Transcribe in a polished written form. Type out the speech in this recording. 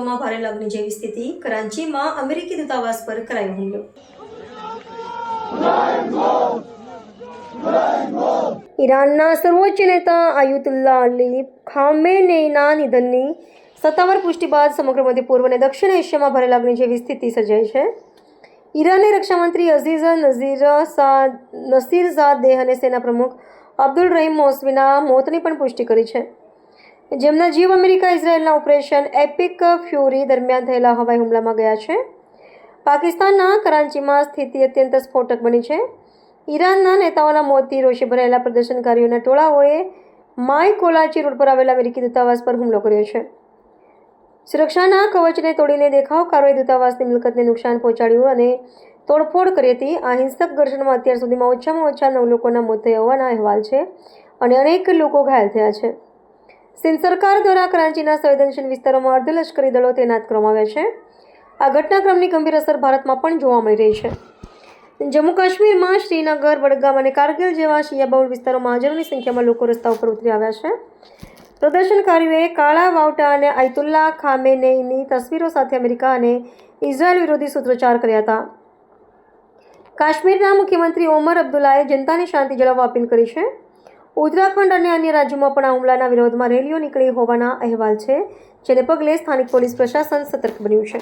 યુરોપમાં ભારે લગ્ન જેવી સ્થિતિ, કરાંચીમાં અમેરિકી દૂતાવાસ પર કરાયો હુમલો। ઈરાનના સર્વોચ્ચ નેતા આયતુલ્લા અલી ખામેનેઈના નિધનની સત્તાવાર પુષ્ટિ બાદ સમગ્ર મધ્ય પૂર્વ અને દક્ષિણ એશિયામાં ભારે લાગણી જેવી સ્થિતિ સર્જાઈ છે। ઈરાનના રક્ષામંત્રી અઝીઝ નસીરઝાદેહ અને સેના પ્રમુખ અબ્દુલ રહીમ મોસવીના મોતની પણ પુષ્ટિ કરી છે, જેમના જીવ અમેરિકા ઇઝરાયેલના ઓપરેશન એપિક ફ્યુરી દરમિયાન થયેલા હવાઈ હુમલામાં ગયા છે। પાકિસ્તાનના કરાંચીમાં સ્થિતિ અત્યંત સ્ફોટક બની છે। ઈરાનના નેતાઓના મોતથી રોષે ભરાયેલા પ્રદર્શનકારીઓના ટોળાઓએ માય કોલાચી રોડ પર આવેલા અમેરિકી દૂતાવાસ પર હુમલો કર્યો છે। સુરક્ષાના કવચને તોડીને દેખાવકારોએ દૂતાવાસની મિલકતને નુકસાન પહોંચાડ્યું અને તોડફોડ કરી હતી। આ હિંસક ઘર્ષણમાં અત્યાર સુધીમાં ઓછામાં ઓછા 9 લોકોના મોત થયા હોવાના અહેવાલ છે અને અનેક લોકો ઘાયલ થયા છે। સિંધ સરકાર દ્વારા કરાંચીના સંવેદનશીલ વિસ્તારોમાં અર્ધલશ્કરી દળો તૈનાત કરવામાં આવ્યા છે। આ ઘટનાક્રમની ગંભીર અસર ભારતમાં પણ જોવા મળી રહી છે। જમ્મુ કાશ્મીરમાં શ્રીનગર, વડગામ અને કારગિલ જેવા શિયાબહુલ વિસ્તારોમાં હજારોની સંખ્યામાં લોકો રસ્તા ઉપર ઉતરી આવ્યા છે। પ્રદર્શનકારીઓએ કાળા વાવટા અને આયતુલ્લા ખામેનેઈની તસવીરો સાથે અમેરિકા અને ઇઝરાયલ વિરોધી સૂત્રોચ્ચાર કર્યા હતા। કાશ્મીરના મુખ્યમંત્રી ઓમર અબ્દુલ્લાએ જનતાને શાંતિ જાળવવા અપીલ કરી છે। ઉત્તરાખંડ અને અન્ય રાજ્યોમાં પણ આ હુમલાના વિરોધમાં રેલીઓ નીકળી હોવાના અહેવાલ છે, જેને પગલે સ્થાનિક પોલીસ પ્રશાસન સતર્ક બન્યું છે।